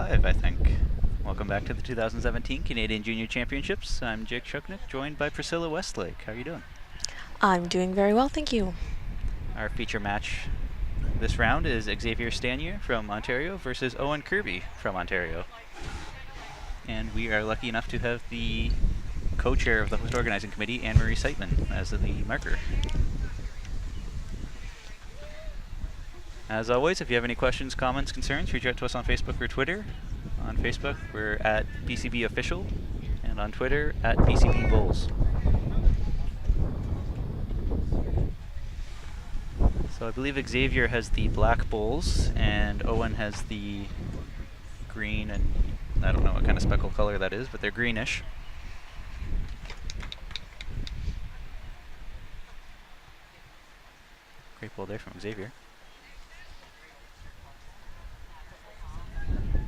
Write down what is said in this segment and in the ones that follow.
live, I think. Welcome back to the 2017 Canadian Junior Championships. I'm Jake Shuknik, joined by Priscilla Westlake. How are you doing? I'm doing very well, thank you. Our feature match this round is Xavier Stanyer from Ontario versus Owen Kirby from Ontario. And we are lucky enough to have the co-chair of the host organizing committee, Anne-Marie Seitman, as the marker. As always, if you have any questions, comments, concerns, reach out to us on Facebook or Twitter. On Facebook, we're at BCB Official, and on Twitter, at BCB Bulls. So I believe Xavier has the black Bulls, and Owen has the green, and I don't know what kind of speckle color that is, but they're greenish. Great ball there from Xavier.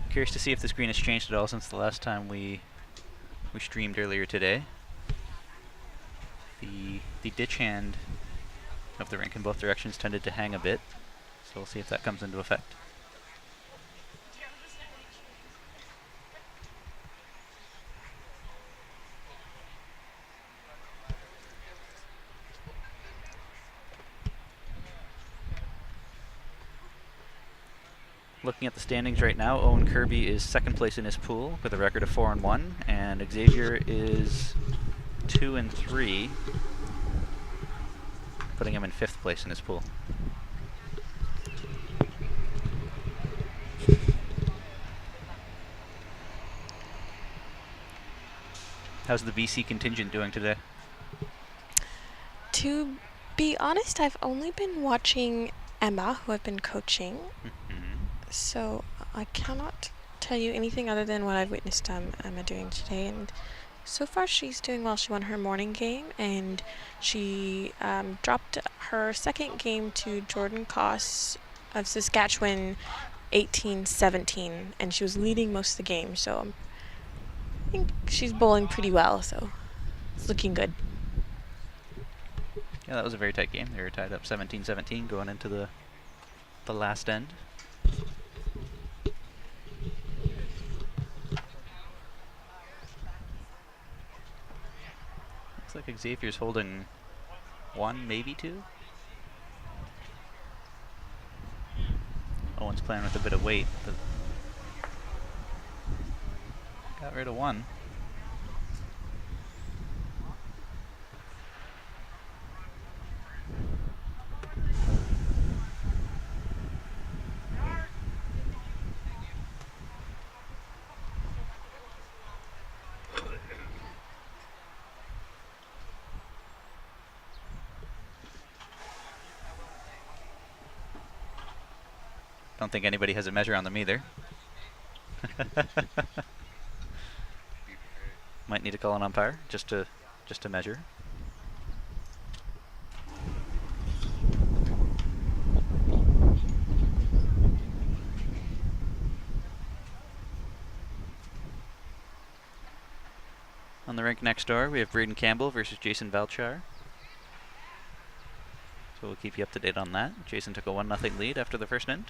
Curious to see if the screen has changed at all since the last time we streamed earlier today. The ditch hand of the rink in both directions tended to hang a bit, so we'll see if that comes into effect. Looking at the standings right now, Owen Kirby is second place in his pool with a record of 4-1, and Xavier is 2-3, putting him in fifth place in his pool. How's the BC contingent doing today? To be honest, I've only been watching Emma, who I've been coaching, so I cannot tell you anything other than what I've witnessed Emma doing today, and so far she's doing well. She won her morning game, and she dropped her second game to Jordan Koss of Saskatchewan 18-17, and she was leading most of the game, so I think she's bowling pretty well, so it's looking good. Yeah, that was a very tight game. They were tied up 17-17 going into the last end. Looks like Xavier's holding one, maybe two. Owen's playing with a bit of weight, but got rid of one. Don't think anybody has a measure on them either. Might need to call an umpire just to measure. On the rink next door, we have Braden Campbell versus Jason Valchar. So we'll keep you up to date on that. Jason took a 1-0 lead after the first end.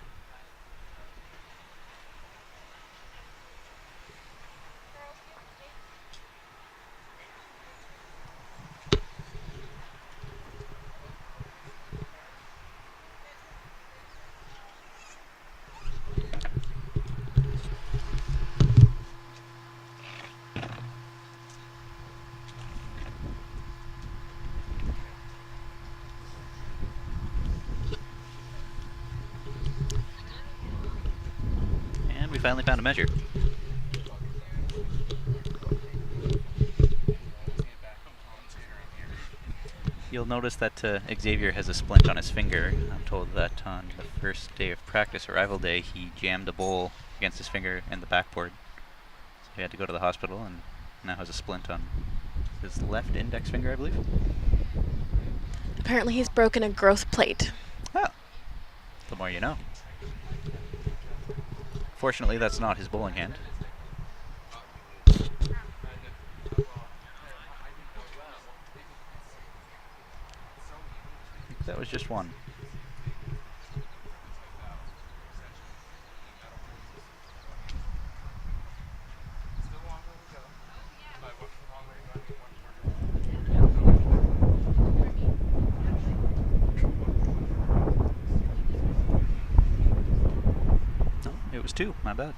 We finally found a measure. You'll notice that Xavier has a splint on his finger. I'm told that on the first day of practice, arrival day, he jammed a bowl against his finger in the backboard. So he had to go to the hospital and now has a splint on his left index finger, I believe. Apparently he's broken a growth plate. Oh, the more you know. Fortunately, that's not his bowling hand. That was just one. was 2. My bad.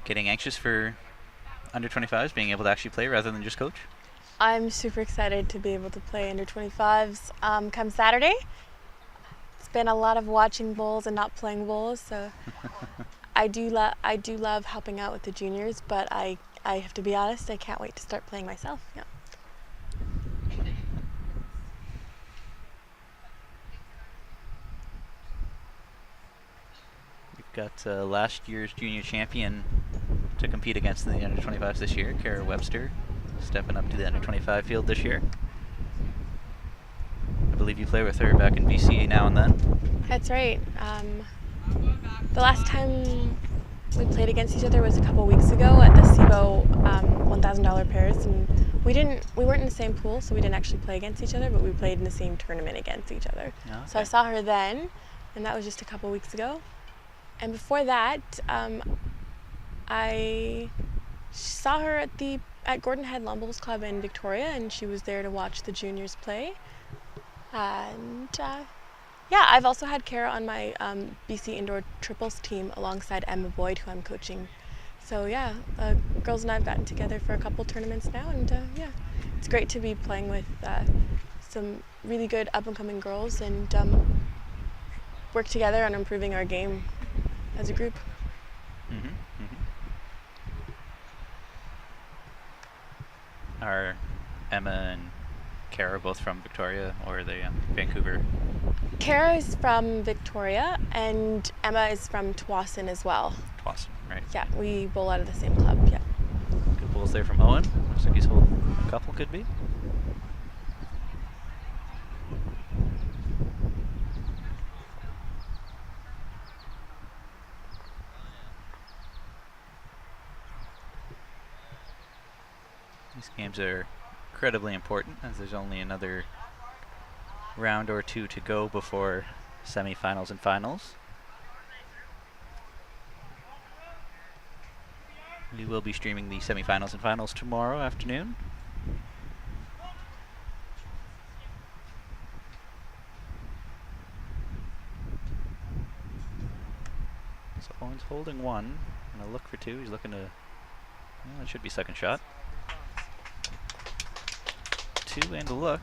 Getting anxious for under 25s, being able to actually play rather than just coach? I'm super excited to be able to play under 25s come Saturday. It's been a lot of watching bowls and not playing bowls, so I do love helping out with the juniors, but I have to be honest, I can't wait to start playing myself. Yeah. We've got last year's junior champion to compete against in the under 25s this year, Kara Webster, stepping up to the under 25 field this year. I believe you play with her back in BC now and then. That's right. The last time we played against each other was a couple weeks ago at the SIBO $1,000 pairs, and we weren't in the same pool, so we didn't actually play against each other, but we played in the same tournament against each other. Oh, okay. So I saw her then, and that was just a couple weeks ago. And before that, I saw her at Gordon Head Lawn Bowls Club in Victoria, and she was there to watch the juniors play. And yeah, I've also had Kara on my BC Indoor Triples team alongside Emma Boyd, who I'm coaching. So yeah, girls and I have gotten together for a couple tournaments now, and yeah, it's great to be playing with some really good up-and-coming girls and work together on improving our game as a group. Mm-hmm. Mm-hmm. Are Emma and Kara both from Victoria, or are they Vancouver? Kara is from Victoria, and Emma is from Tsawwassen as well. Tsawwassen, right. Yeah, we bowl out of the same club, yeah. Good bowls there from Owen. Looks like he's holding a couple, could be. These games are incredibly important, as there's only another round or 2 to go before semifinals and finals. We will be streaming the semifinals and finals tomorrow afternoon. So Owen's holding 1, and a look for 2. He's looking to, well, it should be second shot. 2 and a look.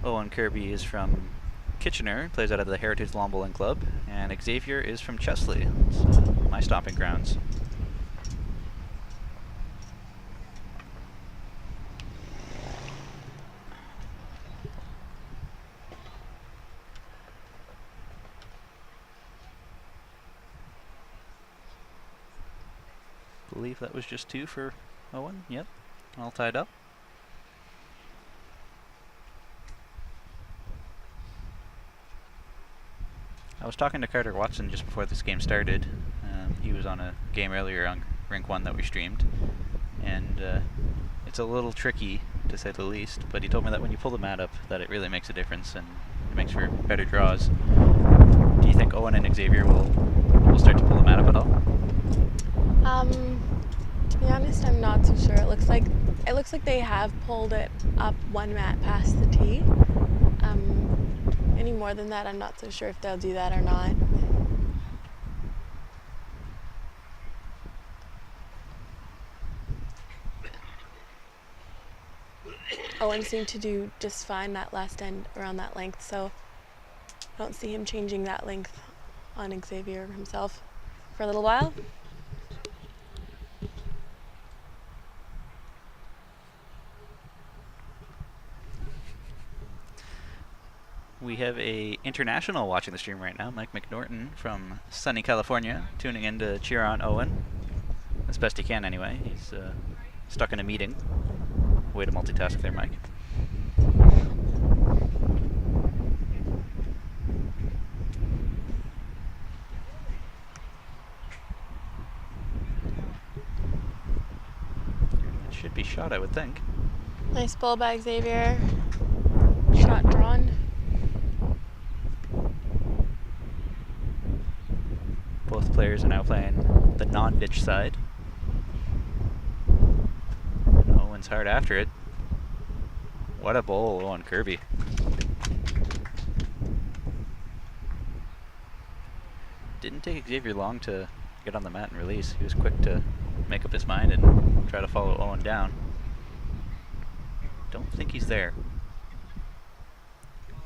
Owen Kirby is from Kitchener, plays out of the Heritage Lawn Bowling Club, and Xavier is from Chesley. It's my stomping grounds. I believe that was just 2 for Owen. Yep, all tied up. I was talking to Carter Watson just before this game started. He was on a game earlier on Rink 1 that we streamed, and it's a little tricky, to say the least, but he told me that when you pull the mat up, that it really makes a difference, and it makes for better draws. Do you think Owen and Xavier will start to pull the mat up at all? To be honest, I'm not so sure. It looks like they have pulled it up 1 mat past the tee. Any more than that, I'm not so sure if they'll do that or not. Owen seemed to do just fine that last end around that length, so I don't see him changing that length on Xavier himself for a little while. We have a international watching the stream right now, Mike McNorton from sunny California, tuning in to cheer on Owen, as best he can anyway. He's stuck in a meeting. Way to multitask there, Mike. should be shot, I would think. Nice ball by Xavier. Shot drawn. Both players are now playing the non-ditch side. And Owen's hard after it. What a bowl on Kirby. Didn't take Xavier long to get on the mat and release. He was quick to make up his mind and try to follow Owen down. Don't think he's there.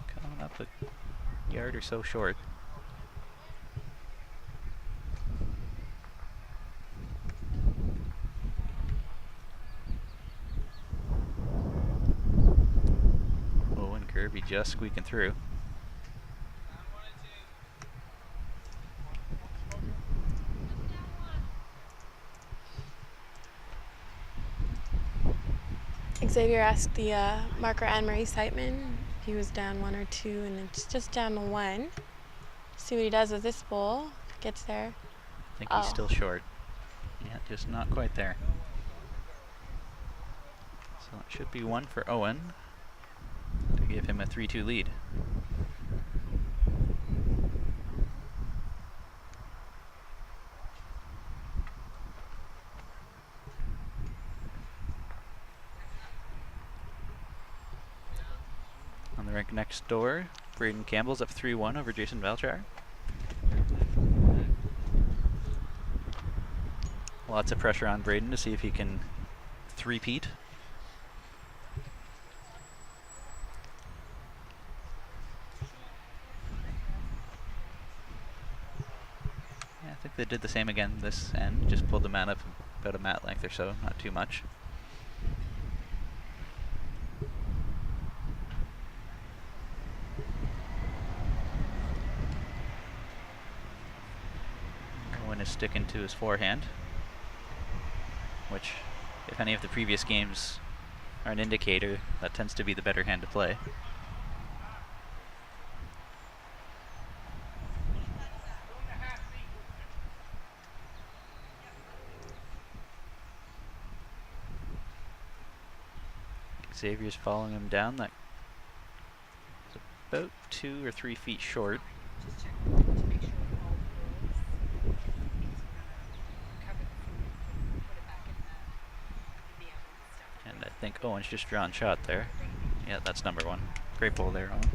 Coming up a yard or so short. Owen Kirby just squeaking through. Xavier asked the marker Anne-Marie Seitman if he was down 1 or 2, and it's just down to 1. See what he does with this bowl. Gets there. I think he's still short. Yeah, just not quite there. So it should be 1 for Owen to give him a 3-2 lead. On the rink next door, Braden Campbell's up 3-1 over Jason Valchar. Lots of pressure on Braden to see if he can three-peat. Yeah, I think they did the same again this end, just pulled the mat up about a mat length or so, not too much. Owen is sticking to his forehand, which, if any of the previous games are an indicator, that tends to be the better hand to play. Xavier's following him down. That is about 2 or 3 feet short. And I think Owen's just drawn shot there. Yeah, that's number 1. Great ball there, Owen.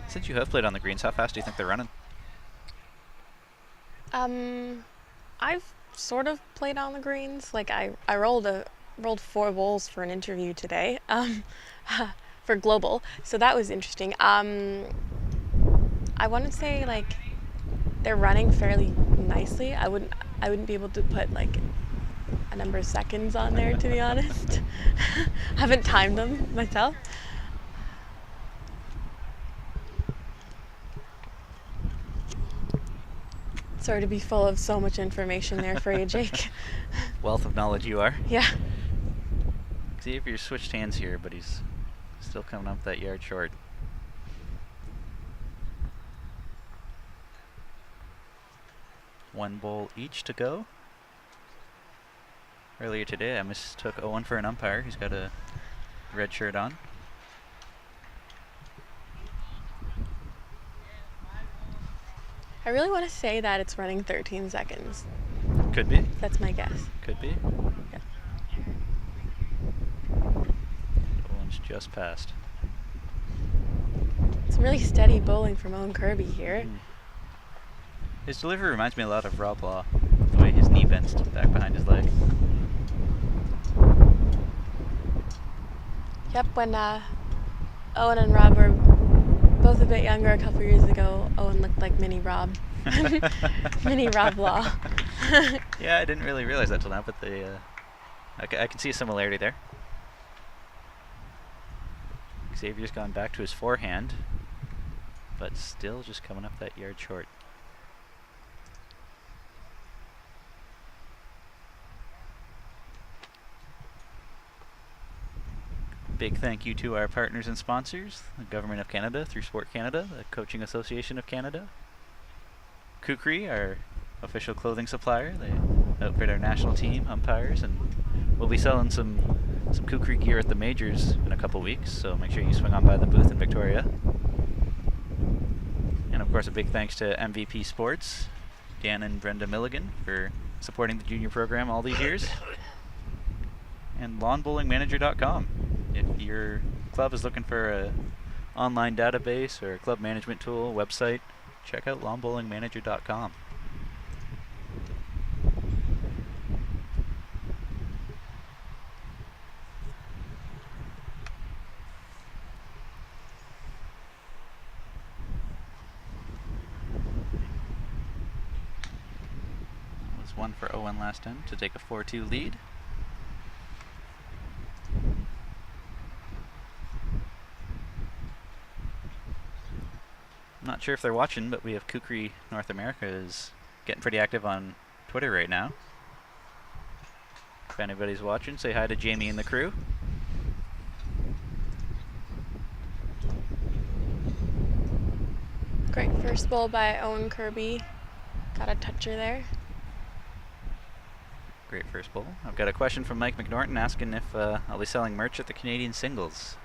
Since you have played on the greens, how fast do you think they're running? I've sort of played on the greens. Like I rolled 4 bowls for an interview today, for Global. So that was interesting. I want to say like they're running fairly nicely. I wouldn't be able to put like a number of seconds on there, to be honest. I haven't timed them myself. Sorry to be full of so much information there for you, Jake. Wealth of knowledge you are. Yeah. Xavier switched hands here, but he's still coming up that yard short. One bowl each to go. Earlier today, I mistook Owen for an umpire. He's got a red shirt on. I really want to say that it's running 13 seconds. Could be. That's my guess. Could be. Yeah. Owen's just passed. Some really steady bowling from Owen Kirby here. His delivery reminds me a lot of Rob Law, the way his knee bends back behind his leg. Yep, when Owen and Rob were both a bit younger a couple years ago, Owen looked like mini Rob. Mini Rob Law. Yeah, I didn't really realize that till now, but I can see a similarity there. Xavier's gone back to his forehand, but still just coming up that yard short. Big thank you to our partners and sponsors, the Government of Canada through Sport Canada, the Coaching Association of Canada, Kukri, our official clothing supplier. They outfit our national team, umpires, and we'll be selling some Kukri gear at the majors in a couple weeks, so make sure you swing on by the booth in Victoria. And of course a big thanks to MVP Sports, Dan and Brenda Milligan, for supporting the junior program all these years. And lawnbowlingmanager.com. If your club is looking for an online database or a club management tool, website, check out lawnbowlingmanager.com. That was one for Owen last time to take a 4-2 lead. I'm not sure if they're watching, but we have Kukri North America is getting pretty active on Twitter right now. If anybody's watching, say hi to Jamie and the crew. Great first bowl by Owen Kirby. Got a toucher there. Great first bowl. I've got a question from Mike McNorton asking if I'll be selling merch at the Canadian Singles.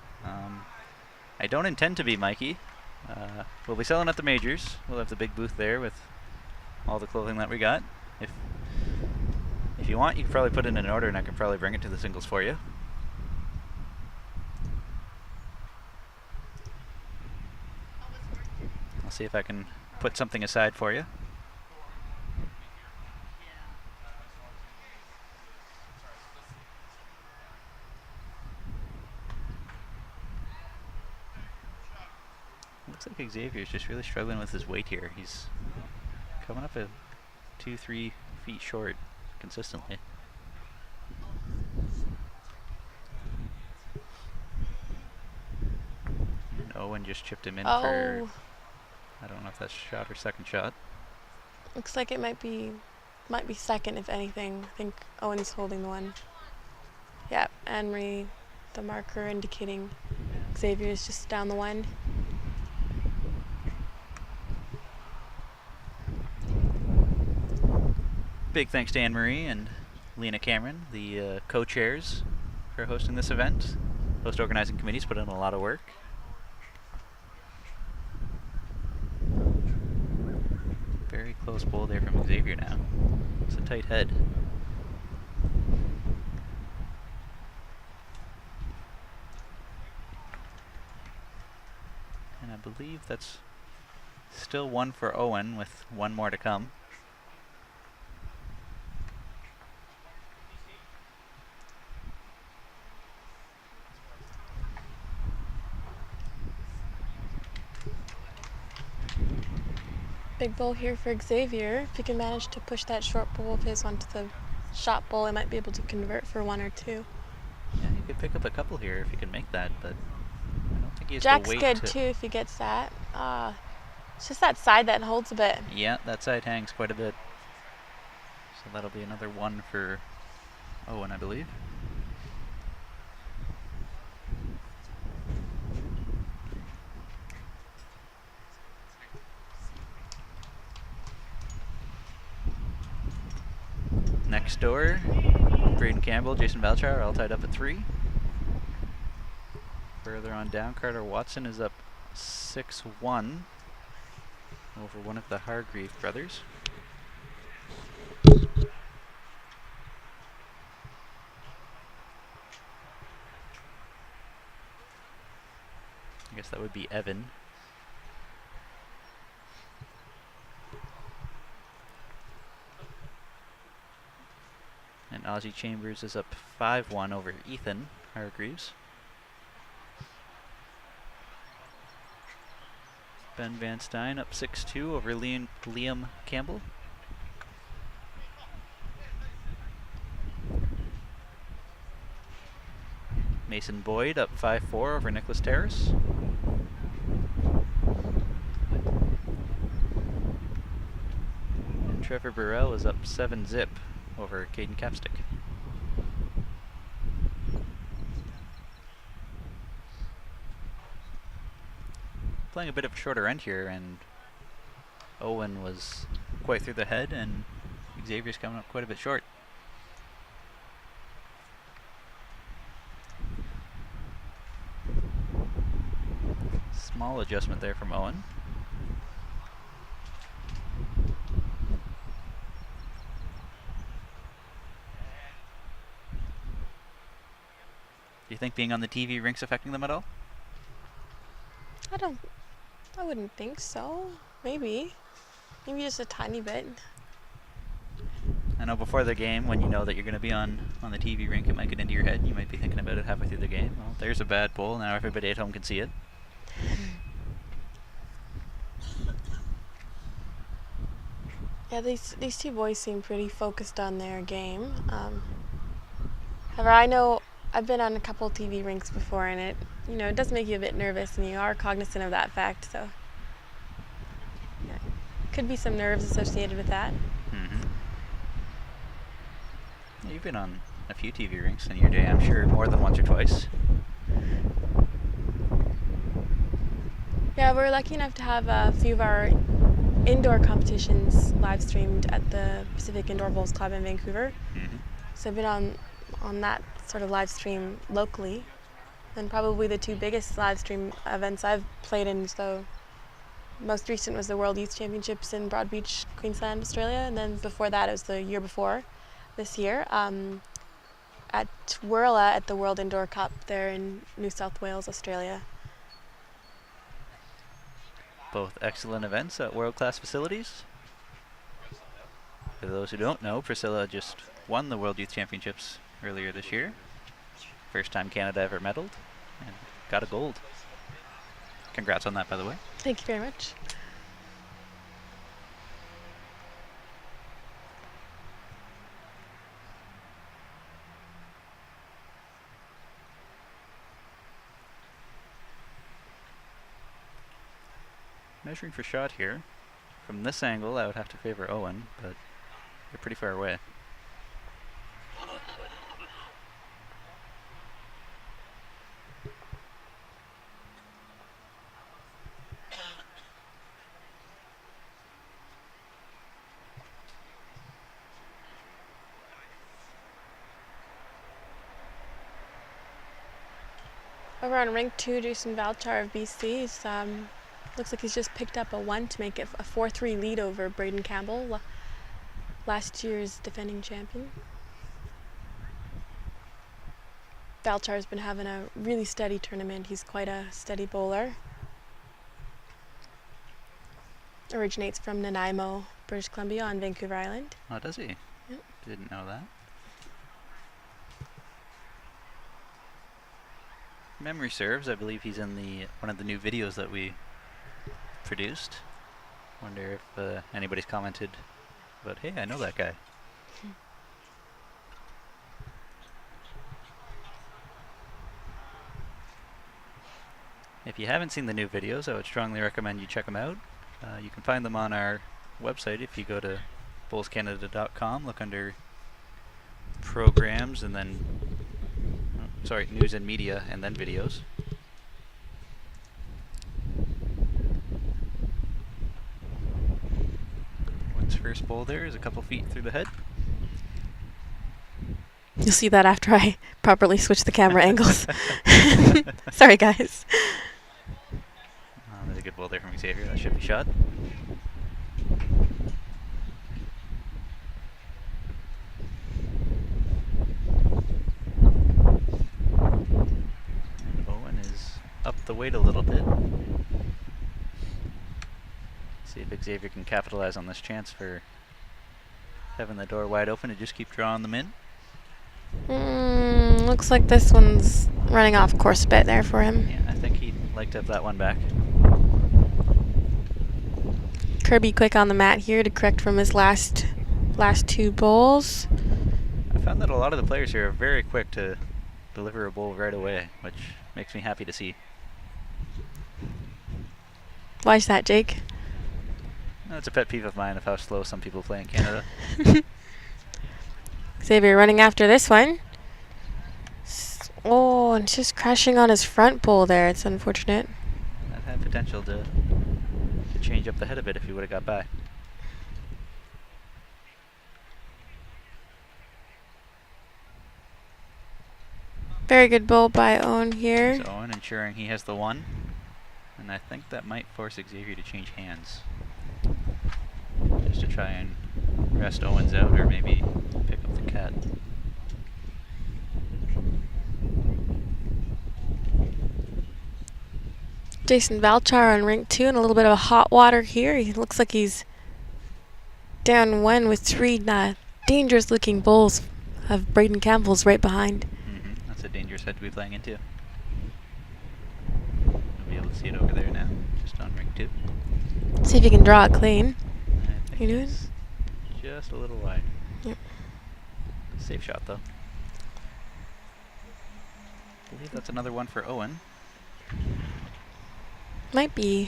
I don't intend to be, Mikey. We'll be selling at the majors. We'll have the big booth there with all the clothing that we got. If you want, you can probably put in an order and I can probably bring it to the singles for you. I'll see if I can put something aside for you. Looks like Xavier's just really struggling with his weight here. He's coming up at 2-3 feet short consistently. And Owen just chipped him in for, I don't know if that's shot or second shot. Looks like it might be second, if anything. I think Owen's holding the one. Yeah, Anne-Marie, the marker indicating Xavier's just down the one. Big thanks to Anne-Marie and Lena Cameron, the co-chairs, for hosting this event. Host organizing committees put in a lot of work. Very close bowl there from Xavier now. It's a tight head. And I believe that's still one for Owen with one more to come. Big bowl here for Xavier. If he can manage to push that short bowl of his onto the shot bowl, I might be able to convert for one or two. Yeah, he could pick up a couple here if he can make that, but I don't think he has Jack's to wait good too if he gets that. It's just that side that holds a bit. Yeah, that side hangs quite a bit. So that'll be another one for Owen, I believe. Next door, Braden Campbell, Jason Valchar are all tied up at 3. Further on down, Carter Watson is up 6-1 over one of the Hargreave brothers. I guess that would be Evan. And Ozzy Chambers is up 5-1 over Ethan Hargreaves. Ben Van Stein up 6-2 over Liam Campbell. Mason Boyd up 5-4 over Nicholas Terrace. And Trevor Burrell is up 7-zip over Caden Capstick. playing a bit of a shorter end here, and Owen was quite through the head, and Xavier's coming up quite a bit short. Small adjustment there from Owen. Do you think being on the TV rink's affecting them at all? I wouldn't think so. Maybe just a tiny bit. I know before the game, when you know that you're going to be on the TV rink, it might get into your head. You might be thinking about it halfway through the game. Well, there's a bad bowl. Now everybody at home can see it. Yeah, these two boys seem pretty focused on their game. However, I know I've been on a couple TV rinks before, and it does make you a bit nervous, and you are cognizant of that fact. So, yeah, could be some nerves associated with that. Mm-hmm. Yeah, you've been on a few TV rinks in your day, I'm sure, more than once or twice. Yeah, we're lucky enough to have a few of our indoor competitions live streamed at the Pacific Indoor Bowls Club in Vancouver. Mm-hmm. So I've been on that sort of live stream locally, and probably the two biggest live stream events I've played in. So most recent was the World Youth Championships in Broadbeach, Queensland, Australia, and then before that it was the year before this year at Twirla at the World Indoor Cup there in New South Wales, Australia. Both excellent events at world-class facilities. For those who don't know, Priscilla just won the World Youth Championships earlier this year. First time Canada ever medaled, and got a gold. Congrats on that, by the way. Thank you very much. Measuring for shot here. From this angle, I would have to favor Owen, but you're pretty far away. Over on rank 2, Jason Valchar of BC looks like he's just picked up a 1 to make it a 4-3 lead over Braden Campbell, last year's defending champion. Valchar's been having a really steady tournament. He's quite a steady bowler. Originates from Nanaimo, British Columbia on Vancouver Island. Oh, does he? Yep. Didn't know that. Memory serves, I believe he's in one of the new videos that we produced. Wonder if anybody's commented about, hey, I know that guy. If you haven't seen the new videos, I would strongly recommend you check them out. You can find them on our website if you go to bowlscanada.com, look under programs, and then news and media, and then videos. One's first bowl there is a couple feet through the head. You'll see that after I properly switch the camera angles. Sorry, guys. There's a good bowl there from Xavier. That should be shot. And Owen is up the weight a little bit. See if Xavier can capitalize on this chance for having the door wide open and just keep drawing them in. Looks like this one's running off course a bit there for him. Yeah, I think he'd like to have that one back. Kirby quick on the mat here to correct from his last two bowls. I found that a lot of the players here are very quick to deliver a bowl right away, which makes me happy to see. Why's that, Jake? That's a pet peeve of mine of how slow some people play in Canada. Xavier running after this one. Oh, and just crashing on his front bowl there. It's unfortunate. That potential to change up the head a bit if he would have got by. Very good bowl by Owen here. So Owen ensuring he has the 1. And I think that might force Xavier to change hands. Just to try and rest Owens out or maybe pick up the cat. Jason Valchar on rank 2 and a little bit of hot water here. He looks like he's down 1 with 3 dangerous looking bowls of Braden Campbell's right behind. That's a dangerous head to be playing into. You'll be able to see it over there now, just on ring 2. See if you can draw it clean. I think You doing? it's just a little wide. Yep. Safe shot though. I believe that's another one for Owen. Might be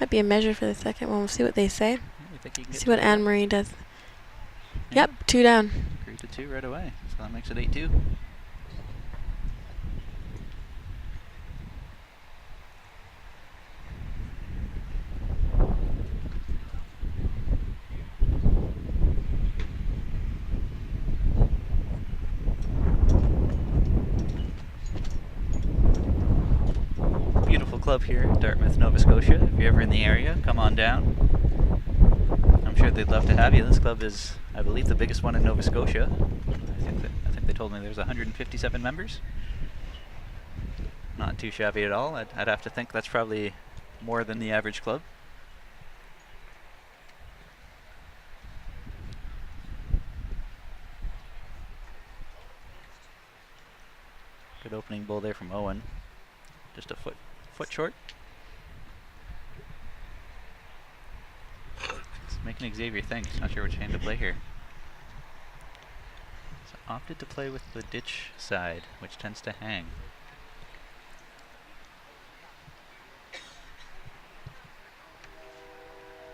a measure for the second one. We'll see what they say. Yeah, we think he can get See what to Anne Marie does. Yeah. Yep, 2 down. Agreed to 2 right away. So that makes it 8-2. Beautiful club here in Dartmouth, Nova Scotia. If you're ever in the area, come on down. I'm sure they'd love to have you. This club is, I believe, the biggest one in Nova Scotia. I think they told me there's 157 members. Not too shabby at all. I'd have to think that's probably more than the average club. Good opening bowl there from Owen. Just a foot short. It's making Xavier think. He's not sure which hand to play here. So opted to play with the ditch side, which tends to hang.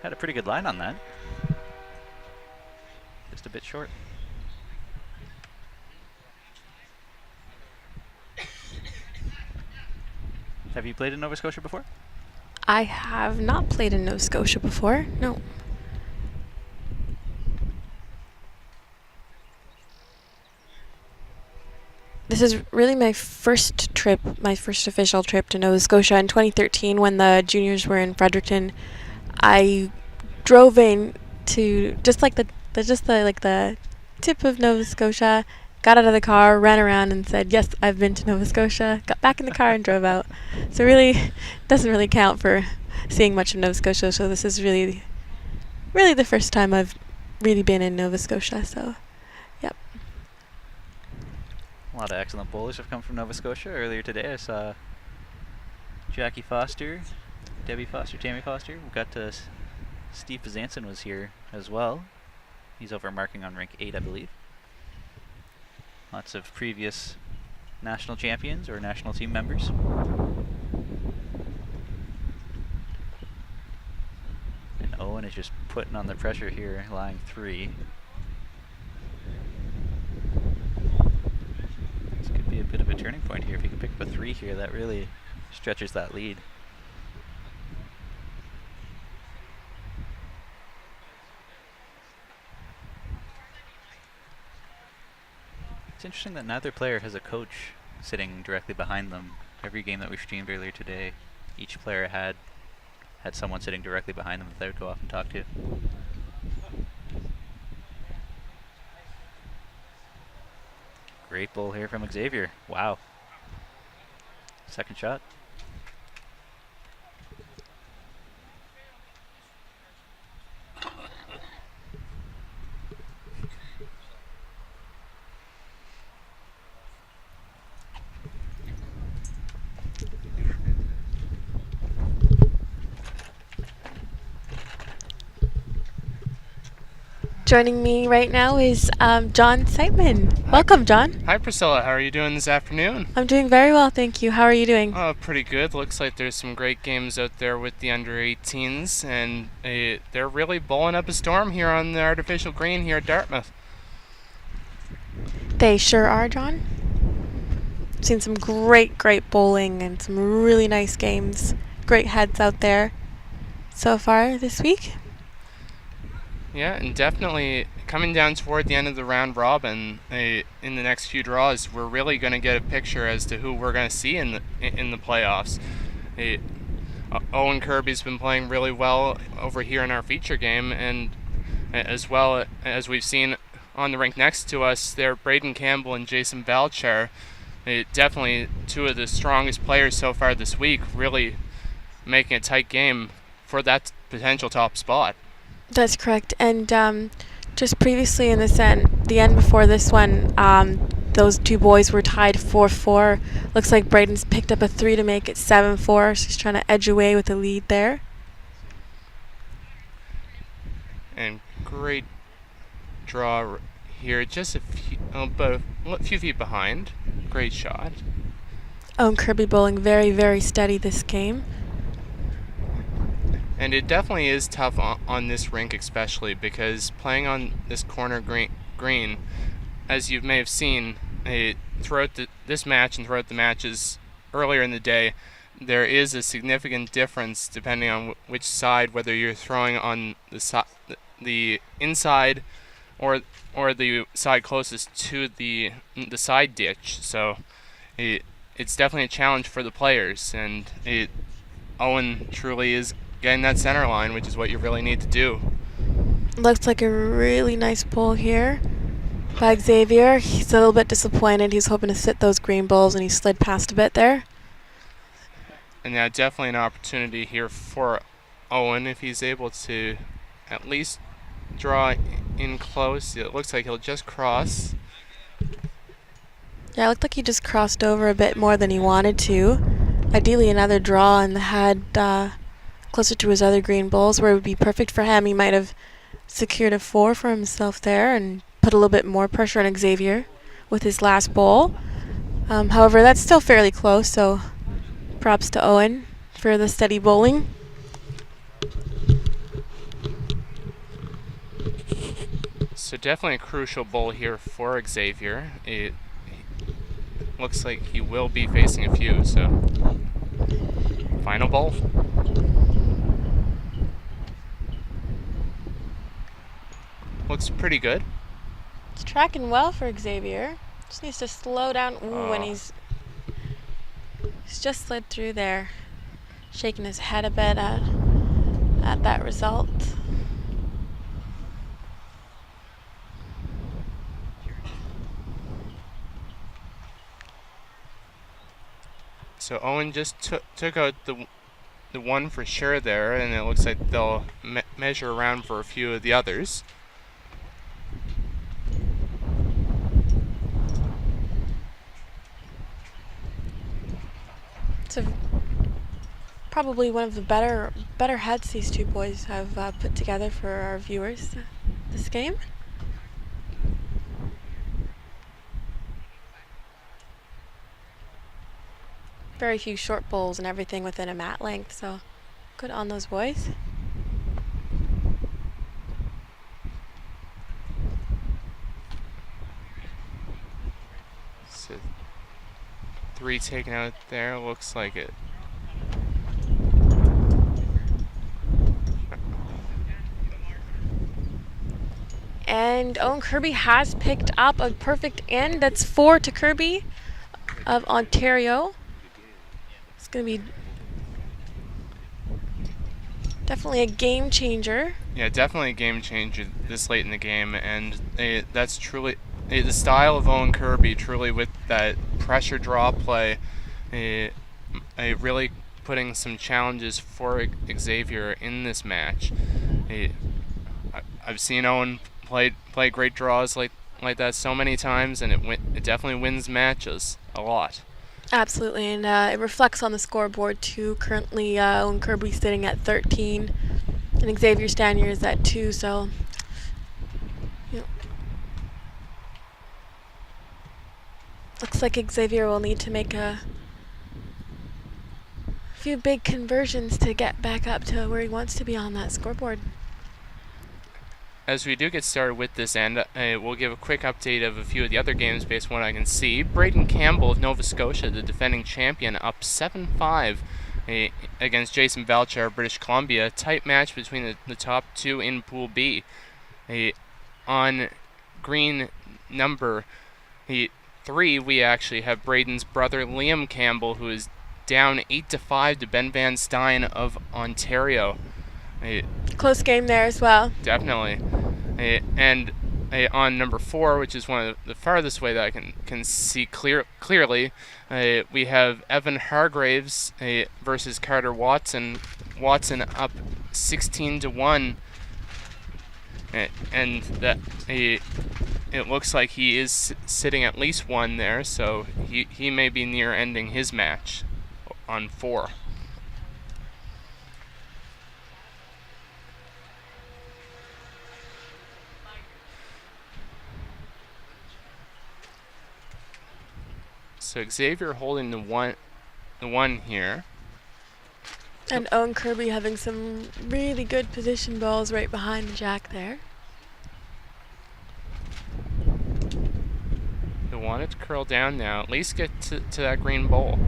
Had a pretty good line on that. Just a bit short. Have you played in Nova Scotia before? I have not played in Nova Scotia before. No. This is really my first official trip to Nova Scotia. In 2013, when the juniors were in Fredericton, I drove in to just the tip of Nova Scotia, got out of the car, ran around and said, yes, I've been to Nova Scotia, got back in the car and drove out. So really, doesn't really count for seeing much of Nova Scotia. So this is really the first time I've really been in Nova Scotia. So, yep. A lot of excellent bowlers have come from Nova Scotia. Earlier today I saw Jackie Foster, Debbie Foster, Tammy Foster. We got to Steve Pazanson was here as well. He's over marking on rank 8, I believe. Lots of previous national champions or national team members. And Owen is just putting on the pressure here, lying 3. This could be a bit of a turning point here. If he can pick up a 3 here, that really stretches that lead. It's interesting that neither player has a coach sitting directly behind them. Every game that we streamed earlier today, each player had someone sitting directly behind them that they would go off and talk to. Great bowl here from Xavier. Wow. Second shot. Joining me right now is John Seitman. Welcome, John. Hi, Priscilla. How are you doing this afternoon? I'm doing very well, thank you. How are you doing? Pretty good. Looks like there's some great games out there with the under-18s, and they're really bowling up a storm here on the artificial green here at Dartmouth. They sure are, John. Seen some great bowling and some really nice games great heads out there so far this week. Yeah, and definitely coming down toward the end of the round robin, in the next few draws, we're really going to get a picture as to who we're going to see in the playoffs. Owen Kirby's been playing really well over here in our feature game, and as well as we've seen on the rink next to us, there Braden Campbell and Jason Balcher, definitely two of the strongest players so far this week, really making a tight game for that potential top spot. That's correct. And just previously in the end before this one, those two boys were tied 4-4. Looks like Braden's picked up a 3 to make it 7-4. So he's trying to edge away with the lead there. And great draw here, just about a few feet behind. Great shot. Owen Kirby bowling very, very steady this game. And it definitely is tough on this rink, especially because playing on this corner green, as you may have seen throughout this match and throughout the matches earlier in the day, there is a significant difference depending on which side, whether you're throwing on the inside or the side closest to the side ditch. So it's definitely a challenge for the players, and Owen truly is getting that center line, which is what you really need to do. Looks like a really nice pull here by Xavier. He's a little bit disappointed. He's hoping to sit those green balls, and he slid past a bit there. And yeah, definitely an opportunity here for Owen if he's able to at least draw in close. It looks like he'll just cross. Yeah, it looked like he just crossed over a bit more than he wanted to. Ideally another draw in the head closer to his other green balls where it would be perfect for him. He might have secured a 4 for himself there and put a little bit more pressure on Xavier with his last bowl. However, that's still fairly close, so props to Owen for the steady bowling. So definitely a crucial bowl here for Xavier. It looks like he will be facing a few, so final bowl. Looks pretty good. It's tracking well for Xavier. Just needs to slow down. Ooh, and he's just slid through there, shaking his head a bit at that result. So Owen just took out the one for sure there, and it looks like they'll measure around for a few of the others. It's probably one of the better heads these two boys have put together for our viewers this game. Very few short bowls and everything within a mat length, so good on those boys. So 3 taken out there, looks like it. And Owen Kirby has picked up a perfect end. That's 4 to Kirby of Ontario. It's going to be definitely a game changer. Yeah, definitely a game changer this late in the game, and that's truly the style of Owen Kirby, truly with that pressure draw play, really putting some challenges for Xavier in this match. I've seen Owen play great draws like that so many times, and it definitely wins matches a lot. Absolutely, and it reflects on the scoreboard too. Currently, Owen Kirby sitting at 13, and Xavier Stanyer is at 2. So, looks like Xavier will need to make a few big conversions to get back up to where he wants to be on that scoreboard. As we do get started with this end, we'll give a quick update of a few of the other games based on what I can see. Braden Campbell of Nova Scotia, the defending champion, up 7-5 against Jason Valcher of British Columbia. Tight match between the top two in Pool B. On green number 3, we actually have Braden's brother Liam Campbell, who is down 8-5 to Ben Van Stein of Ontario. Close game there as well. Definitely. And on number 4, which is one of the farthest way that I can see clearly, we have Evan Hargraves versus Carter Watson. Watson up 16-1, and that it looks like he is sitting at least 1 there, so he may be near ending his match on 4. So Xavier holding the one here. And Owen Kirby having some really good position balls right behind the jack there. He'll want it to curl down now, at least get to that green bowl.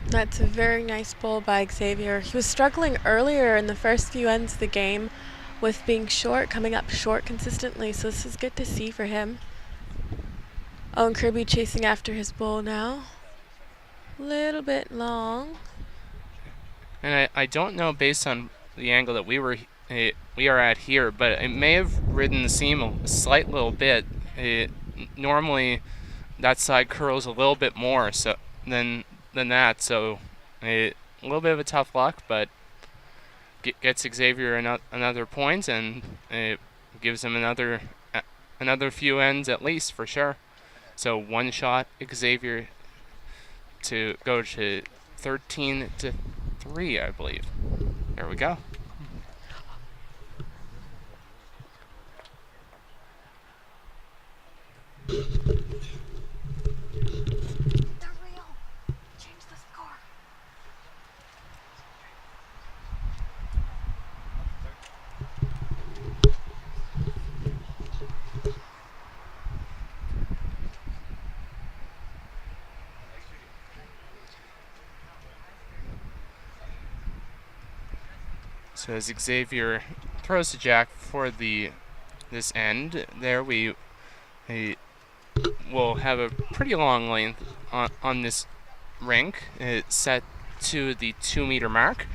That's a very nice bowl by Xavier. He was struggling earlier in the first few ends of the game with being short, coming up short consistently, so this is good to see for him. Owen Kirby chasing after his bowl now. Little bit long. And I don't know, based on the angle that we are at here, but it may have ridden the seam a slight little bit. Normally, that side curls a little bit more than that, so a little bit of a tough luck, but gets Xavier another point, and it gives him another few ends at least for sure. So 1 shot Xavier to go to 13-3, I believe. There we go. So as Xavier throws the jack for this end, there we will have a pretty long length on this rink. It's set to the 2-meter mark.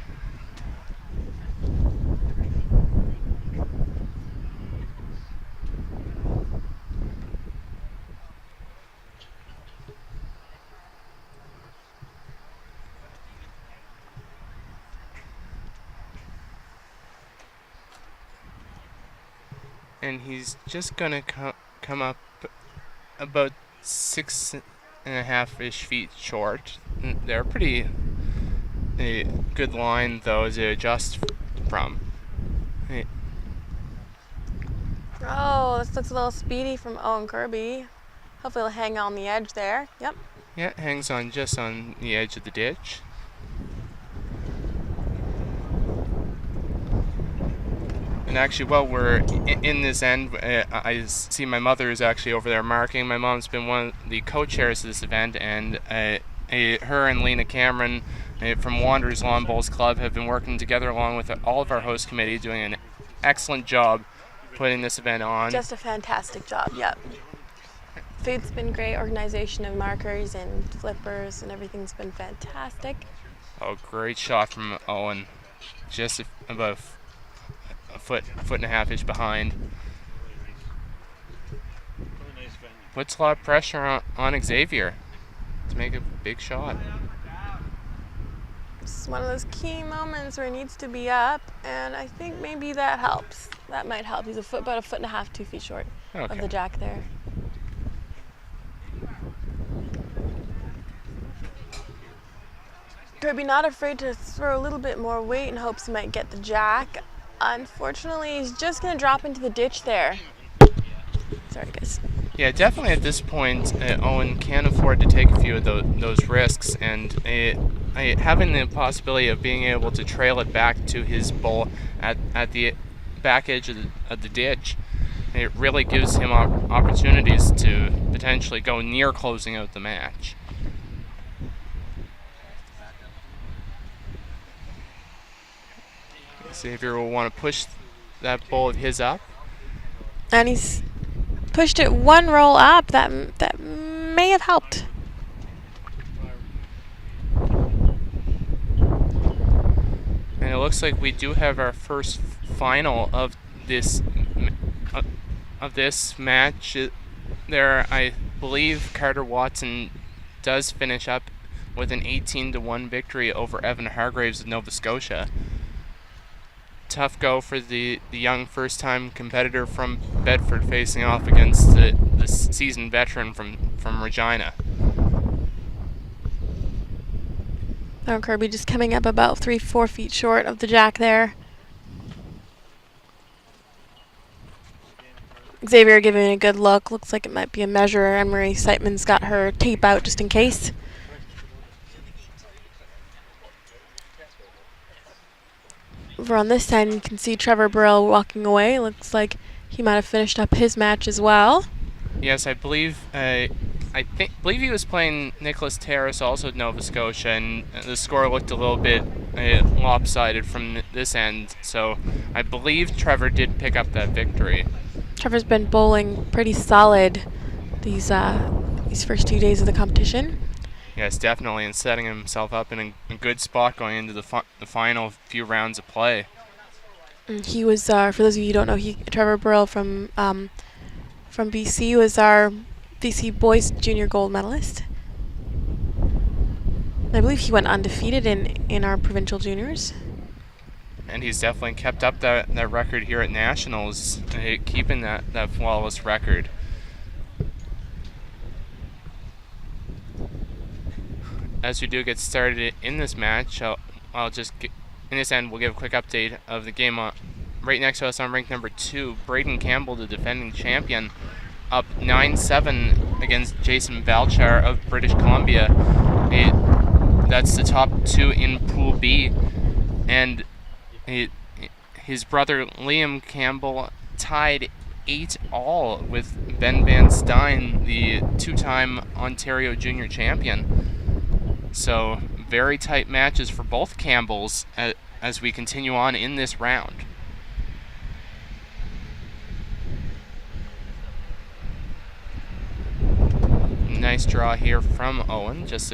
And he's just gonna come up about 6.5-ish feet short. They're pretty good line though to adjust from. Oh, this looks a little speedy from Owen Kirby. Hopefully he'll hang on the edge there. Yep. Yeah, it hangs on just on the edge of the ditch. And actually, while we're in this end, I see my mother is actually over there marking. My mom's been one of the co-chairs of this event, and her and Lena Cameron from Wanderers Lawn Bowls Club have been working together along with all of our host committee, doing an excellent job putting this event on. Just a fantastic job, yep. Food's been great, organization of markers and flippers and everything's been fantastic. Oh, great shot from Owen. Just about a foot and a half-ish behind. Puts a lot of pressure on Xavier to make a big shot. It's one of those key moments where he needs to be up, and I think maybe that helps. That might help. He's about a foot and a half, 2 feet short of the jack there. Kirby not afraid to throw a little bit more weight in hopes he might get the jack. Unfortunately, he's just going to drop into the ditch there. Sorry, guys. Yeah, definitely at this point, Owen can afford to take a few of those risks, and having the possibility of being able to trail it back to his bowl at the back edge of the ditch, it really gives him opportunities to potentially go near closing out the match. Xavier will want to push that bowl of his up. And he's pushed it one roll up. That may have helped. And it looks like we do have our first final of this match. There, I believe Carter Watson does finish up with an 18-1 victory over Evan Hargraves of Nova Scotia. Tough go for the young first-time competitor from Bedford facing off against the seasoned veteran from Regina. Oh, Kirby just coming up about 3-4 feet short of the jack there. Xavier giving it a good look. Looks like it might be a measure. Anne-Marie Seitman's got her tape out just in case. Over on this side, you can see Trevor Burrell walking away. Looks like he might have finished up his match as well. Yes, I believe believe he was playing Nicholas Terrace, also at Nova Scotia, and the score looked a little bit lopsided from this end. So I believe Trevor did pick up that victory. Trevor's been bowling pretty solid these first 2 days of the competition. Yes, definitely, and setting himself up in a good spot going into the final few rounds of play. And he was, for those of you who don't know, Trevor Burrell from BC was our BC Boys Junior Gold medalist. I believe he went undefeated in our provincial juniors. And he's definitely kept up that record here at Nationals, keeping that flawless record. As we do get started in this match, I'll just in this end we'll give a quick update of the game. Right next to us on rank number 2, Braden Campbell, the defending champion, up 9-7 against Jason Valchar of British Columbia. That's the top 2 in Pool B, and his brother Liam Campbell tied 8-all with Ben Van Stein, the 2-time Ontario Junior champion. So very tight matches for both Campbells as we continue on in this round. Nice draw here from Owen, just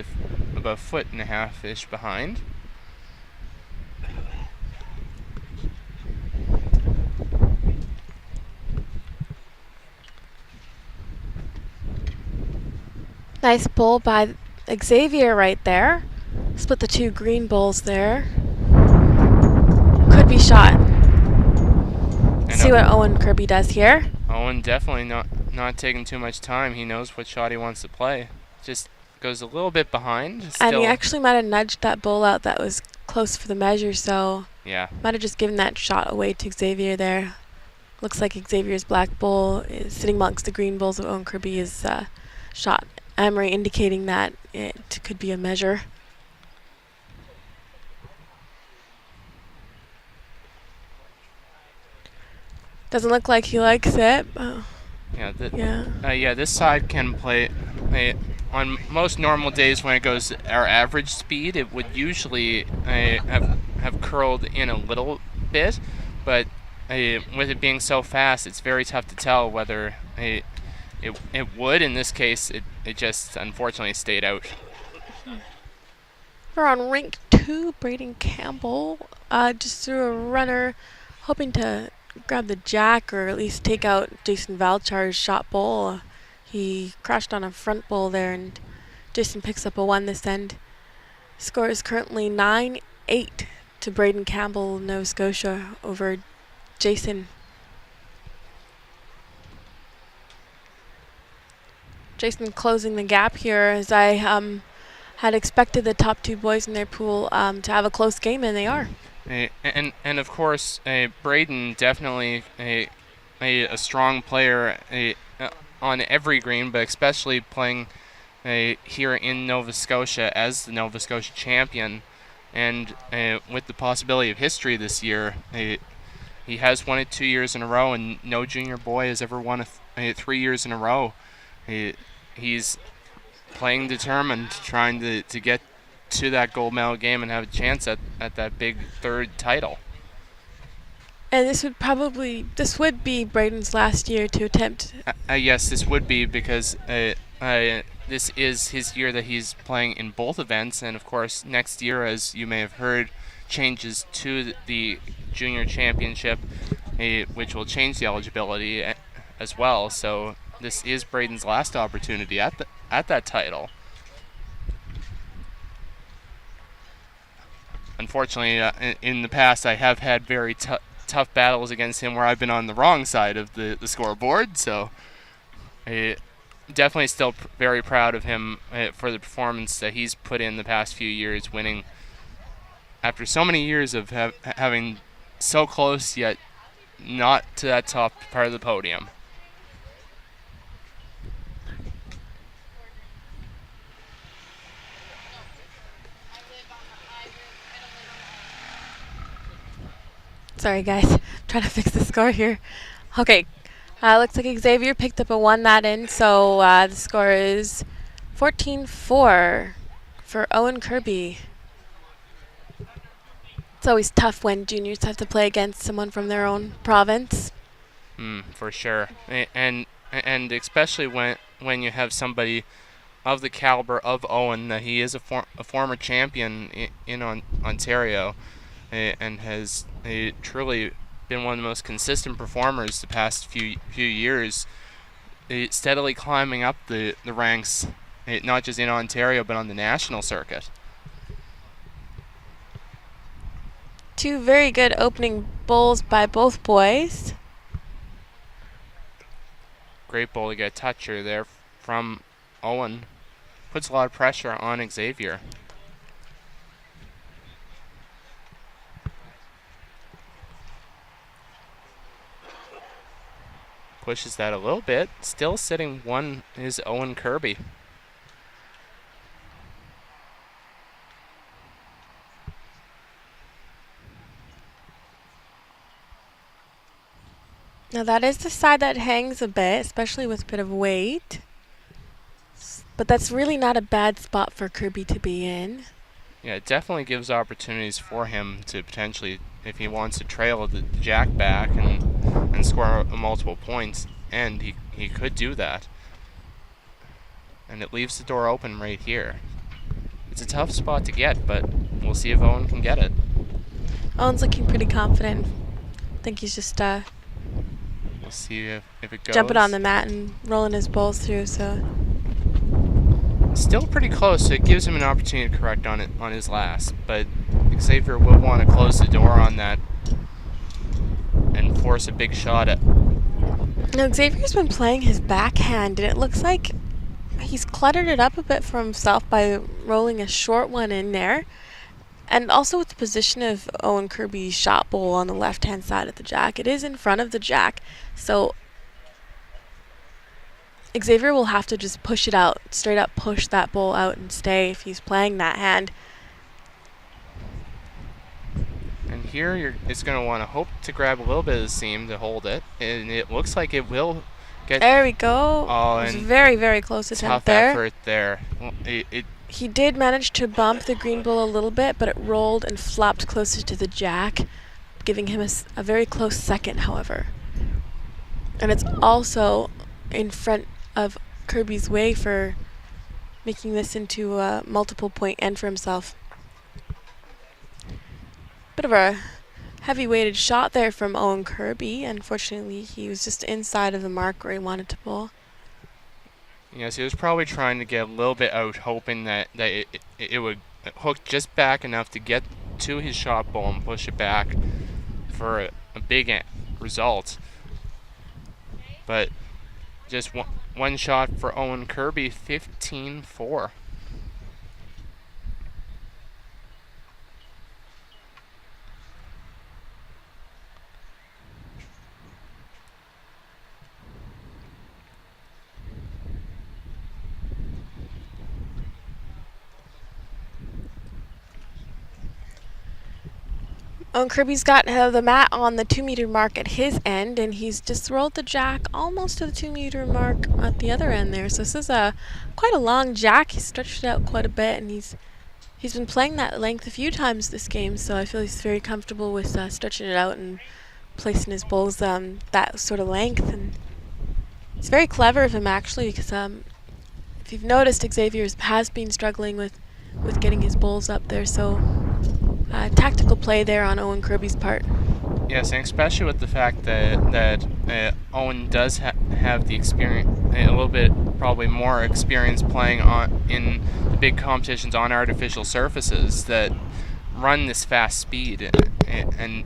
about a foot and a half-ish behind. Nice bowl by Xavier right there. Split the 2 green bowls there. Could be shot. See what Owen Kirby does here. Owen definitely not taking too much time. He knows what shot he wants to play. Just goes a little bit behind. And he actually might have nudged that bowl out that was close for the measure, so yeah, might have just given that shot away to Xavier there. Looks like Xavier's black bowl is sitting amongst the green bowls of Owen Kirby's shot. Emery indicating that it could be a measure. Doesn't look like he likes it. This side can play. On most normal days when it goes our average speed, it would usually have curled in a little bit, but with it being so fast, it's very tough to tell whether it would. In this case, it just unfortunately stayed out. We're on rank 2. Braden Campbell just threw a runner, hoping to grab the jack or at least take out Jason Valchar's shot bowl. He crashed on a front bowl there, and Jason picks up a 1 this end. Score is currently 9-8 to Braden Campbell, Nova Scotia, over Jason. Jason closing the gap here, as I had expected the top 2 boys in their pool to have a close game, and they are. And of course, Braden definitely a strong player on every green, but especially playing here in Nova Scotia as the Nova Scotia champion, and with the possibility of history this year. He has won it 2 years in a row, and no junior boy has ever won 3 years in a row. He's playing determined, trying to get to that gold medal game and have a chance at that big 3rd title. And this would be Braden's last year to attempt. Yes, this would be, because this is his year that he's playing in both events, and of course next year, as you may have heard, changes to the junior championship, which will change the eligibility as well. So this is Braden's last opportunity at that title. Unfortunately, in the past, I have had very tough battles against him where I've been on the wrong side of the scoreboard. So definitely still very proud of him for the performance that he's put in the past few years, winning after so many years of having so close yet not to that top part of the podium. Sorry, guys. I'm trying to fix the score here. Okay. Looks like Xavier picked up a 1 that in, so the score is 14-4 for Owen Kirby. It's always tough when juniors have to play against someone from their own province. For sure. And especially when you have somebody of the caliber of Owen, that he is a former champion in Ontario, and has truly been one of the most consistent performers the past few years, steadily climbing up the ranks, not just in Ontario but on the national circuit. Two very good opening bowls by both boys. Great bowl to get a toucher there from Owen. Puts a lot of pressure on Xavier. Pushes that a little bit. Still sitting 1 is Owen Kirby. Now that is the side that hangs a bit, especially with a bit of weight. But that's really not a bad spot for Kirby to be in. Yeah, it definitely gives opportunities for him to potentially, if he wants to trail the jack back and score multiple points, and he could do that. And it leaves the door open right here. It's a tough spot to get, but we'll see if Owen can get it. Owen's looking pretty confident. I think he's just We'll see if it goes. jumping on the mat and rolling his bowls through, so. Still pretty close, so it gives him an opportunity to correct on his last, but Xavier will want to close the door on that and force a big shot at. Now Xavier's been playing his backhand, and it looks like he's cluttered it up a bit for himself by rolling a short one in there. And also with the position of Owen Kirby's shot bowl on the left-hand side of the jack, it is in front of the jack, so Xavier will have to just push it out, straight up push that bowl out and stay if he's playing that hand. And here it's going to want to hope to grab a little bit of the seam to hold it, and it looks like it will get. There we go. Oh, it was and very, very close attempt tough there. effort there. Well, He did manage to bump the green bowl a little bit, but it rolled and flopped closer to the jack, giving him a very close second, however. And it's also in front of Kirby's way for making this into a multiple point end for himself. Bit of a heavy-weighted shot there from Owen Kirby. Unfortunately, he was just inside of the mark where he wanted to bowl. Yes, he was probably trying to get a little bit out, hoping that it would hook just back enough to get to his shot bowl and push it back for a big result. But just one shot for Owen Kirby, 15-4. Owen Kirby's got the mat on the 2-meter mark at his end, and he's just rolled the jack almost to the 2-meter mark at the other end there. So this is quite a long jack. He's stretched it out quite a bit, and he's been playing that length a few times this game, so I feel he's very comfortable with stretching it out and placing his bowls that sort of length, and it's very clever of him actually, because if you've noticed, Xavier has been struggling with getting his bowls up there, so tactical play there on Owen Kirby's part. Yes, and especially with the fact that Owen does have the experience, a little bit probably more experience playing in the big competitions on artificial surfaces that run this fast speed, and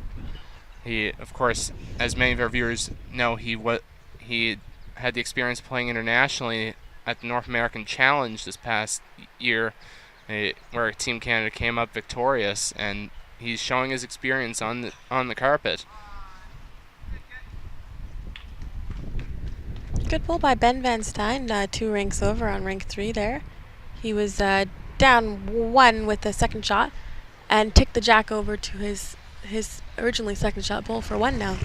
he, of course, as many of our viewers know, he had the experience playing internationally at the North American Challenge this past year, where Team Canada came up victorious, and he's showing his experience on the carpet. Good pull by Ben Van Stein, 2 ranks over on rank 3 there. He was down 1 with the second shot and ticked the jack over to his originally second shot bowl for 1 now.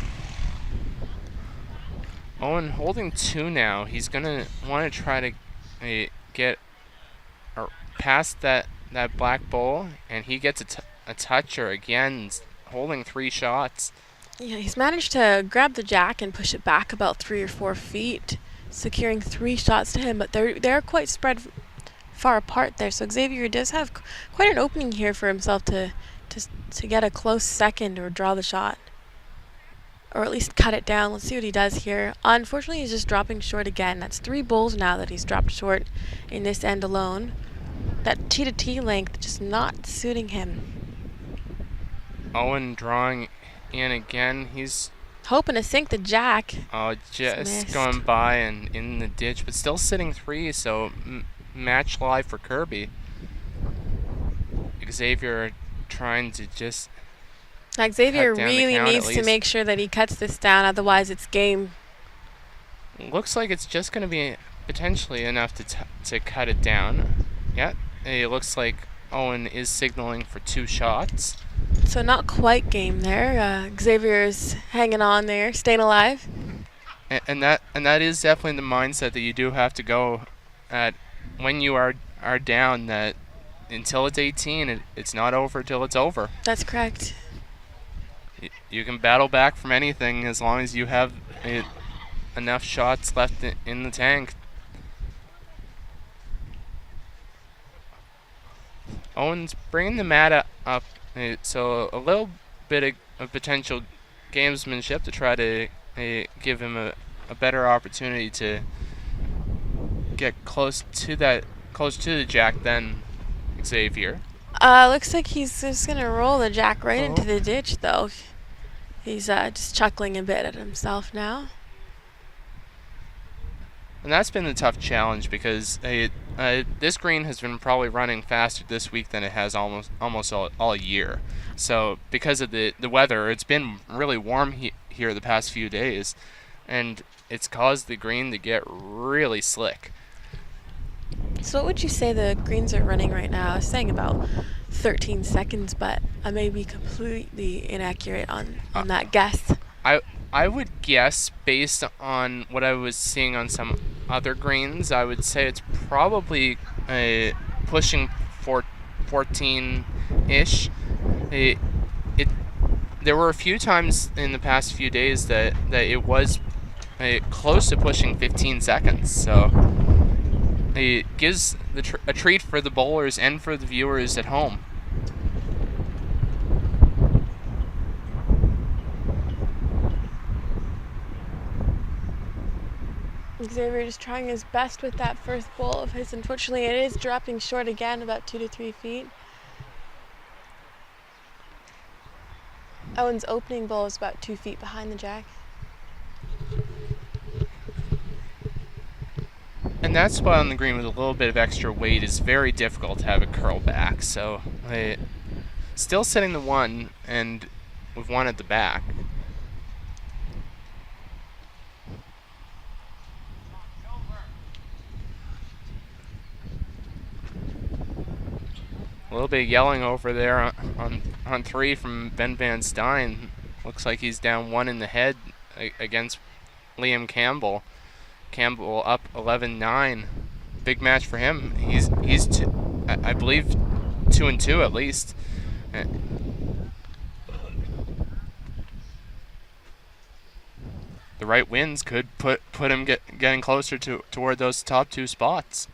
Owen holding 2 now. He's going to want to try to get past that black bowl, and he gets a toucher again, holding 3 shots. Yeah, he's managed to grab the jack and push it back about 3 or 4 feet, securing 3 shots to him, but they're quite spread far apart there, so Xavier does have quite an opening here for himself to get a close second or draw the shot, or at least cut it down. Let's see what he does here. Unfortunately, he's just dropping short again. That's 3 bowls now that he's dropped short in this end alone. That T to T length just not suiting him. Owen drawing in again. He's hoping to sink the jack. Oh, just going by and in the ditch, but still sitting 3, so match live for Kirby. Xavier trying to just Xavier really needs to make sure that he cuts this down, otherwise it's game. Looks like it's just going to be potentially enough to cut it down. Yeah, it looks like Owen is signaling for 2 shots. So not quite game there. Xavier is hanging on there, staying alive. And that is definitely the mindset that you do have to go at when you are down, that until it's 18, it's not over till it's over. That's correct. You can battle back from anything as long as you have enough shots left in the tank. Owen's bringing the mat up, so a little bit of potential gamesmanship to try to give him a better opportunity to get close to the jack than Xavier. Looks like he's just gonna roll the jack right into the ditch, though. He's just chuckling a bit at himself now. And that's been the tough challenge, because this green has been probably running faster this week than it has almost all year. So because of the weather, it's been really warm here the past few days, and it's caused the green to get really slick. So what would you say the greens are running right now? I was saying about 13 seconds, but I may be completely inaccurate on that guess. I would guess, based on what I was seeing on some other greens, I would say it's probably pushing 14-ish. There were a few times in the past few days that it was close to pushing 15 seconds. So it gives a treat for the bowlers and for the viewers at home. Xavier just trying his best with that first bowl of his. Unfortunately, it is dropping short again, about 2 to 3 feet. Owen's opening bowl is about 2 feet behind the jack. And that spot on the green with a little bit of extra weight is very difficult to have it curl back. So still sitting the 1 and with 1 at the back. A little bit of yelling over there on 3 from Ben Van Stein. Looks like he's down 1 in the head against Liam Campbell. Campbell up 11-9. Big match for him. He's I believe 2-2 at least. the right wins could put him getting closer toward those top 2 spots.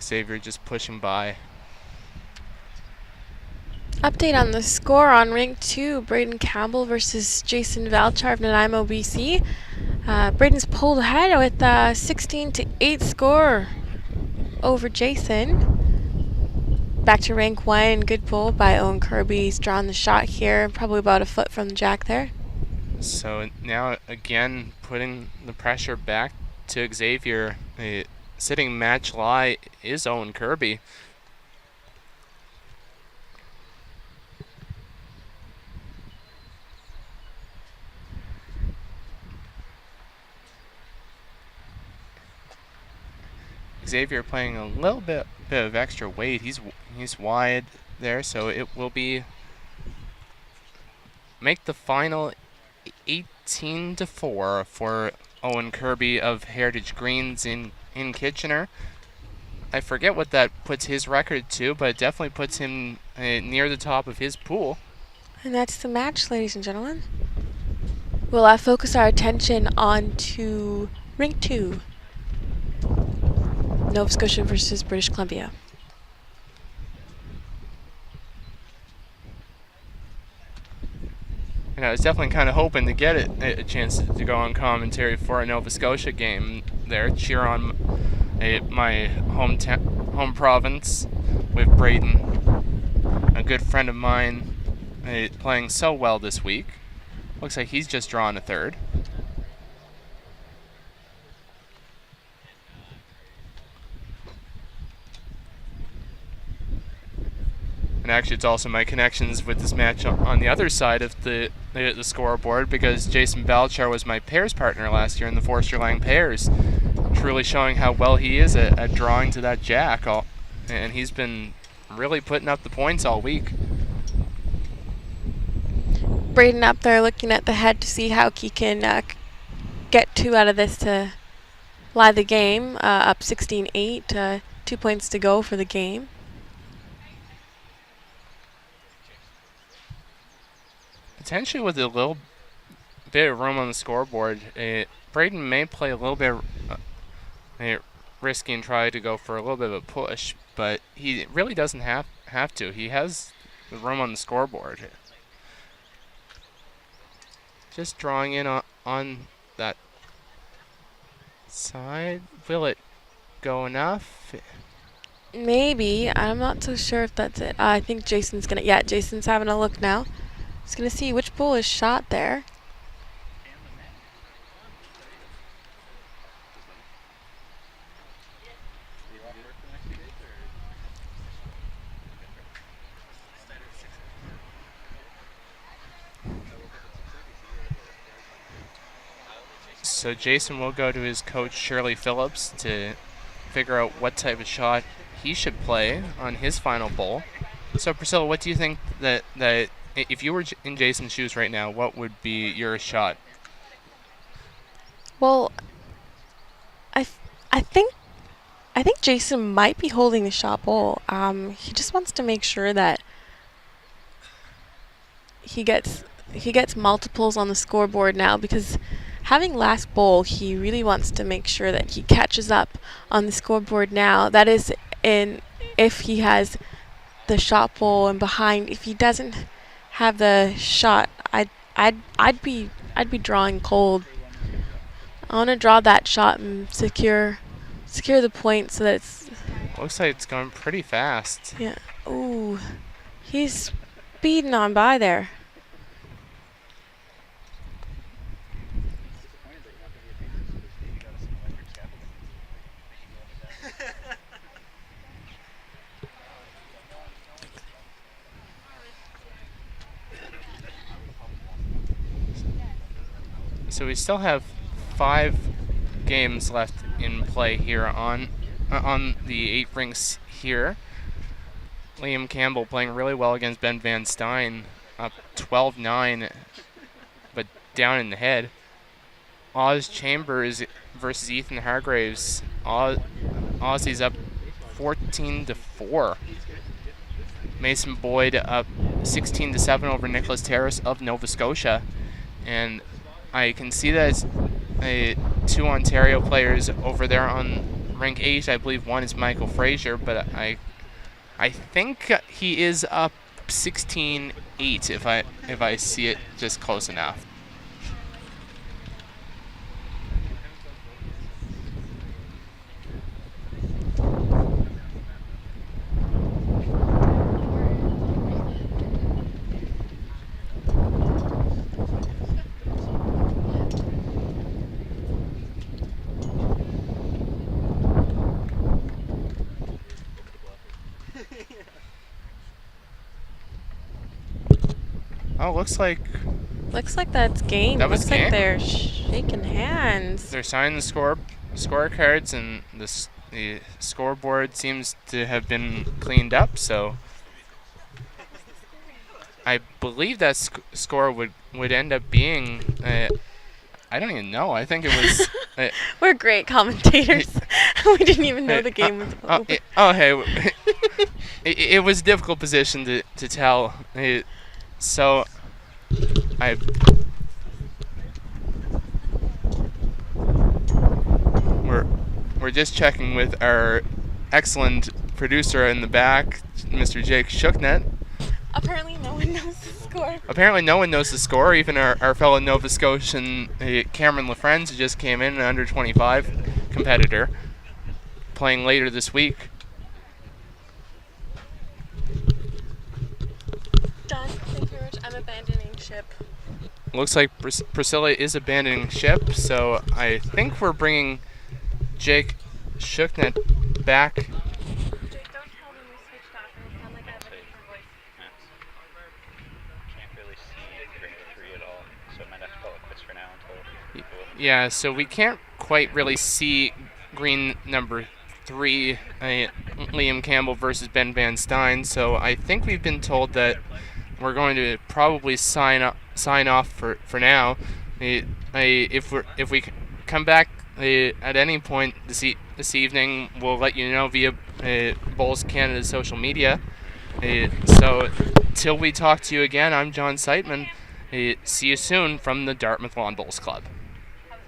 Xavier just pushing by. Update on the score on rank 2, Braden Campbell versus Jason Valchar of Nanaimo, BC. Braden's pulled ahead with a 16-8 score over Jason. Back to rank 1, good pull by Owen Kirby. He's drawn the shot here, probably about a foot from the jack there. So now again putting the pressure back to Xavier. Sitting match lie is Owen Kirby. Xavier playing a little bit of extra weight. He's wide there, so it will be make the final 18-4 for Owen Kirby of Heritage Greens in Kitchener. I forget what that puts his record to, but it definitely puts him near the top of his pool. And that's the match, ladies and gentlemen. We'll focus our attention on to rank 2. Nova Scotia versus British Columbia. And I was definitely kind of hoping to get a chance to go on commentary for a Nova Scotia game there, cheer on my home province with Braden, a good friend of mine, playing so well this week. Looks like he's just drawn a third. And actually, it's also my connections with this match on the other side of the scoreboard, because Jason Balchar was my pairs partner last year in the Forster Lang pairs, truly showing how well he is at drawing to that jack. And he's been really putting up the points all week. Braden up there looking at the head to see how he can get 2 out of this to lie the game. Up 16-8, 2 points to go for the game. Potentially with a little bit of room on the scoreboard, Braden may play a little bit risky and try to go for a little bit of a push, but he really doesn't have to. He has the room on the scoreboard. Just drawing in on that side. Will it go enough? Maybe. I'm not so sure if that's it. I think Jason's gonna. Yeah, Jason's having a look now. He's gonna see which ball is shot there. So Jason will go to his coach Shirley Phillips to figure out what type of shot he should play on his final bowl. So Priscilla, what do you think that if you were in Jason's shoes right now, what would be your shot? Well, I think Jason might be holding the shot bowl. He just wants to make sure that he gets multiples on the scoreboard now, because having last bowl, he really wants to make sure that he catches up on the scoreboard now. That is, if he has the shot bowl and behind. If he doesn't have the shot, I'd be drawing cold. I want to draw that shot and secure the point so that it's. Looks like it's going pretty fast. Yeah. Ooh, he's speeding on by there. So we still have 5 games left in play here on the 8 rinks here. Liam Campbell playing really well against Ben Van Stein, up 12-9, but down in the head. Oz Chambers versus Ethan Hargraves. Aussie's up 14-4. Mason Boyd up 16-7 over Nicholas Terrace of Nova Scotia. And I can see that it's 2 Ontario players over there on rink 8. I believe one is Michael Frazier, but I think he is up 16-8 if I see it just close enough. Oh, looks like that's game. That was looks game? like they're shaking hands. they're signing the scorecards, and the scoreboard seems to have been cleaned up. So I believe that score would end up being. I don't even know. I think it was. We're great commentators. We didn't even know the game was over. Hey, it was a difficult position to tell. So we're just checking with our excellent producer in the back, Mr. Jake Shooknet. Apparently no one knows the score. Apparently no one knows the score, even our fellow Nova Scotian Cameron LaFrenz, who just came in, an under 25 competitor, playing later this week. John, thank you very much. I'm abandoning ship. Looks like Priscilla is abandoning ship, so I think we're bringing Jake Shooknet back. Jake, don't tell them we switched off. It'll sound like I have a different voice. Can't really see grade 3 at all, so I might have to call it quits for now until. Yeah, so we can't quite really see green number 3, Liam Campbell versus Ben Van Stein, so I think we've been told that we're going to probably sign off for now. If we come back at any point this evening, we'll let you know via Bowls Canada's social media. So till we talk to you again, I'm John Seitman. See you soon from the Dartmouth Lawn Bowls Club.